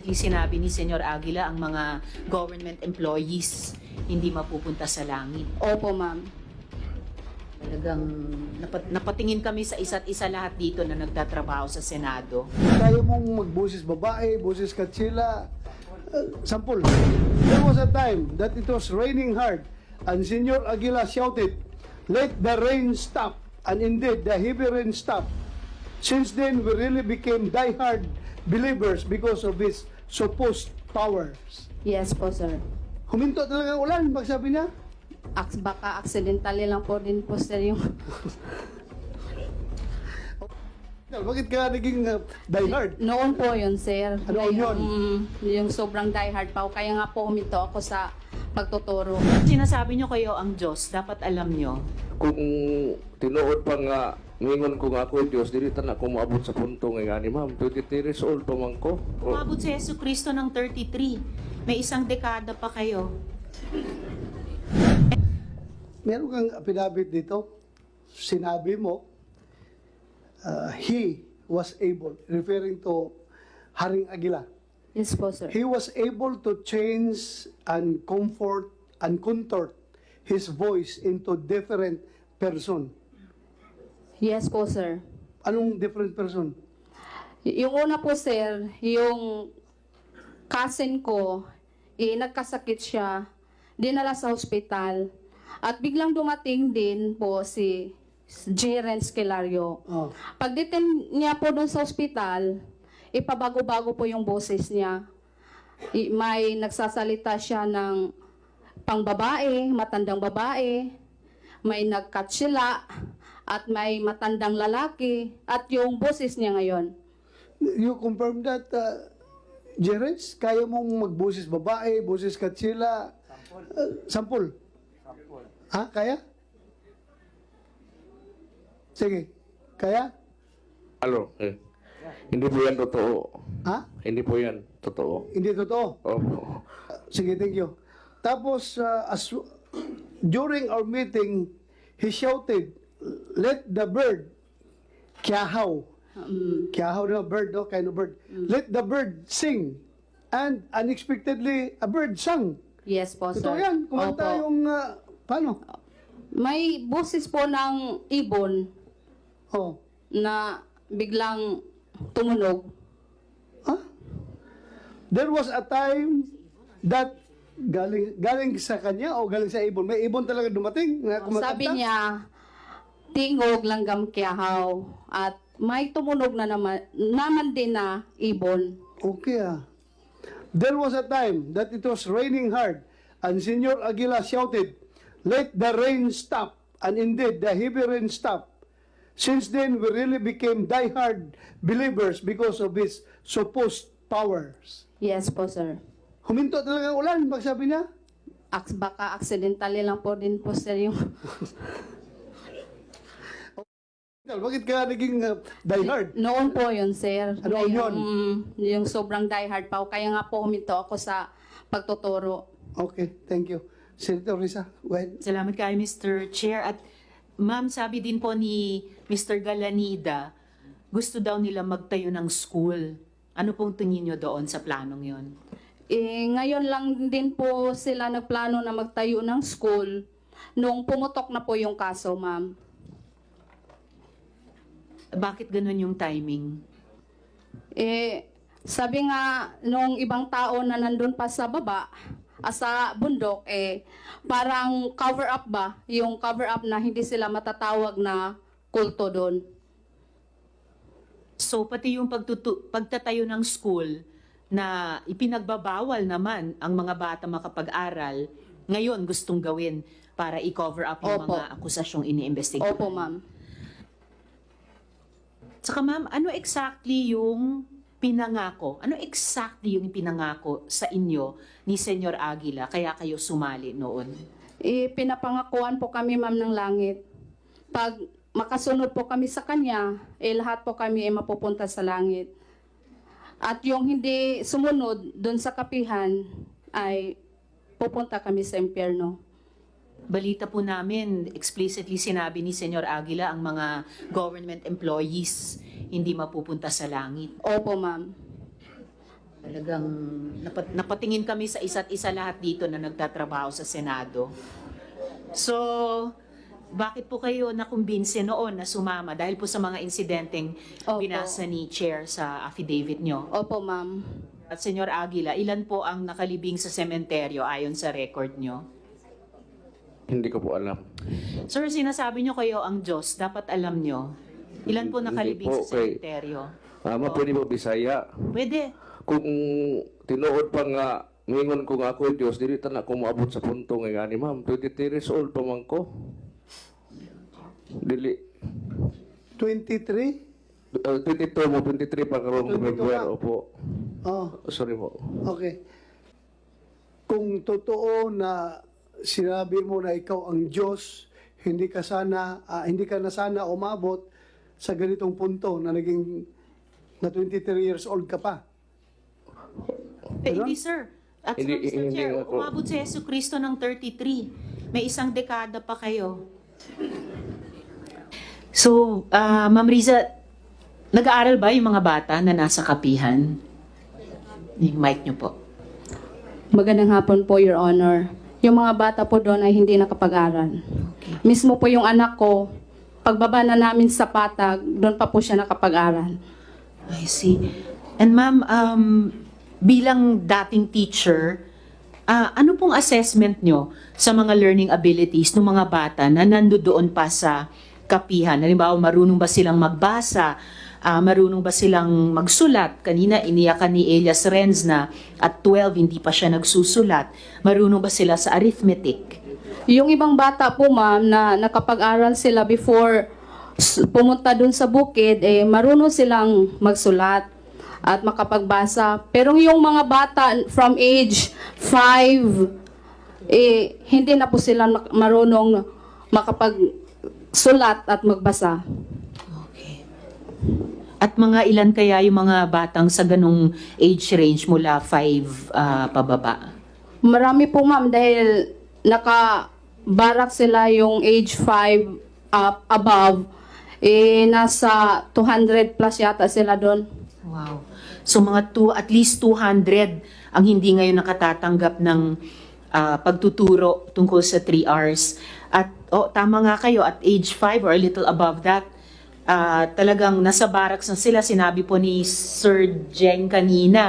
Sinabi ni Senyor Aguila ang mga government employees hindi mapupunta sa langit. Opo, ma'am. Talagang napatingin kami sa isa't isa lahat dito na nagtatrabaho sa Senado. Kaya mong magbusis babae, busis katsila, sampol. There was a time that it was raining hard and Senyor Aguila shouted, "Let the rain stop." And indeed, the heavy rain stopped. Since then, we really became diehard believers because of his supposed powers. Yes po, sir. Huminto talaga ang ulan, pagsabi niya. Baka accidentally lang po din po, sir, yung... Bakit ka naging diehard? Noon po yun, sir. Ano yun? Yung sobrang diehard pa. Kaya nga po huminto ako sa pagtuturo. Sinasabi nyo kayo ang Diyos, dapat alam nyo. Kung tinuod pa nga, ngingon ko nga ako, Diyos, dili ta na ako maabot sa punto nga ni ma'am. 23 years old pa man ko. Umabot si Yesu Cristo ng 33. May isang dekada pa kayo. Meron kang affidavit dito. Sinabi mo, he was able, referring to Haring Aguila. Yes po, sir. He was able to change and comfort and contort his voice into different person. Yes po, sir. Anong different person? Yung una po, sir, yung cousin ko, nagkasakit siya, dinala sa hospital, at biglang dumating din po si Jeren Skelario. Oh. Pagdating niya po doon sa hospital, ipabago-bago po yung boses niya. May nagsasalita siya ng pangbabae, matandang babae, may nagkatsila, at may matandang lalaki, at yung boses niya ngayon. You confirm that, Jerez? Kaya mong magbusis babae, busis katsila? Sampol. Ha? Kaya? Sige. Kaya? Alo, hindi po yan totoo. Ha? Hindi po yan totoo. Hindi totoo. Opo. Sige, thank you. Tapos, during our meeting, he shouted, "Let the bird, kiahaw." Kiahaw na bird, no? Kind of bird. Let the bird sing. And unexpectedly, a bird sang. Yes po, sir. Totoo yan. Kumanta Opo. yung, paano? May boses po ng ibon Oh. na biglang tumunog. Huh? There was a time that galing sa kanya o galing sa ibon. May ibon talaga dumating na kumakanta. Sabi niya, tingog langgam kiahaw. At may tumunog na naman din na ibon. Okay ah. There was a time that it was raining hard and Senyor Aguila shouted, "Let the rain stop." And indeed, the heavy rain stopped. Since then, we really became diehard believers because of his supposed powers. Yes po, sir. Huminto talaga ang ulan, pagsabi niya. Baka accidentally lang po din po, sir, yung... Bakit ka naging diehard? Noon po yun, sir. Ano yun? Yung sobrang diehard pa. Kaya nga po huminto ako sa pagtuturo. Okay, thank you. Senator Risa, go ahead. Salamat kay Mr. Chair. At ma'am, sabi din po ni Mr. Galanida, gusto daw nila magtayo ng school. Ano pong tingin nyo doon sa planong yon? Ngayon lang din po sila nagplano na magtayo ng school nung pumutok na po yung kaso, ma'am. Bakit ganun yung timing? Sabi nga nung ibang tao na nandun pa sa baba, sa bundok, parang cover up ba? Yung cover up na hindi sila matatawag na kulto doon. So pati yung pagtatayo ng school na ipinagbabawal naman ang mga bata makapag-aral, ngayon gustong gawin para i-cover up yung Opo. mga akusasyong iniimbestigahan. Opo, ma'am. Saka ma'am, ano exactly yung pinangako? Ano exactly yung pinangako sa inyo ni Senyor Aguila kaya kayo sumali noon? Pinapangakuan po kami, ma'am, ng langit. Pag makasunod po kami sa kanya, lahat po kami ay mapupunta sa langit. At yung hindi sumunod doon sa kapihan, ay pupunta kami sa impyerno. Balita po namin, explicitly sinabi ni Senyor Aguila ang mga government employees hindi mapupunta sa langit. Opo, ma'am. Talagang napatingin kami sa isa't isa lahat dito na nagtatrabaho sa Senado. So, bakit po kayo nakumbinse noon na sumama? Dahil po sa mga insidenteng Opo. binasa ni Chair sa affidavit nyo. Opo, ma'am. At Senyor Aguila, ilan po ang nakalibing sa sementeryo ayon sa record nyo? Hindi ko po alam. Sir, sinasabi nyo kayo ang Diyos, dapat alam nyo. Ilan po Hindi nakalibing po, sa sementeryo? Pwede mo Bisaya. Pwede. Kung tinuod pa nga, mingon ko nga ako, Diyos, dili ta na ako maabot sa punto nga gani, ma'am. 23 years old pa man ko. Dili. 23? 22 mo, 23 pa karong 22 February. ka? Opo. Oh, Sorry po. okay. Kung totoo na sinabi mo na ikaw ang Diyos, hindi ka na sana umabot sa ganitong punto na naging na 23 years old ka pa. Hindi, sir. At saka, Hindi- Mr. hindi Chair, ako- umabot si Yesu Cristo ng 33. May isang dekada pa kayo. So, Ma'am Riza, nag-aaral ba yung mga bata na nasa kapihan? Yung mic nyo po. Magandang hapon po, Your Honor. Yung mga bata po doon ay hindi nakapag-aral. Okay. Mismo po yung anak ko, pagbaba na namin sa patag, doon pa po siya nakapag-aral. I see. And ma'am, bilang dating teacher, ano pong assessment nyo sa mga learning abilities ng mga bata na nandoon pa sa kapihan? Halimbawa, marunong ba silang magbasa? Marunong ba silang magsulat? Kanina, iniyakan ni Elias Renz na at 12, hindi pa siya nagsusulat. Marunong ba sila sa arithmetic? Yung ibang bata po, ma'am, na nakapag-aral sila before pumunta dun sa bukid, marunong silang magsulat at makapagbasa. Pero yung mga bata from age 5, hindi na po sila marunong makapagsulat at magbasa. Okay. At mga ilan kaya yung mga batang sa ganong age range mula 5 pababa? Marami po, ma'am, dahil naka-barak sila yung age 5 up above, nasa 200 plus yata sila doon. Wow. So mga at least 200 ang hindi ngayon nakatatanggap ng pagtuturo tungkol sa 3 Rs. At tama nga kayo, at age 5 or a little above that, talagang nasa barracks na sila. Sinabi po ni Sir Jeng kanina,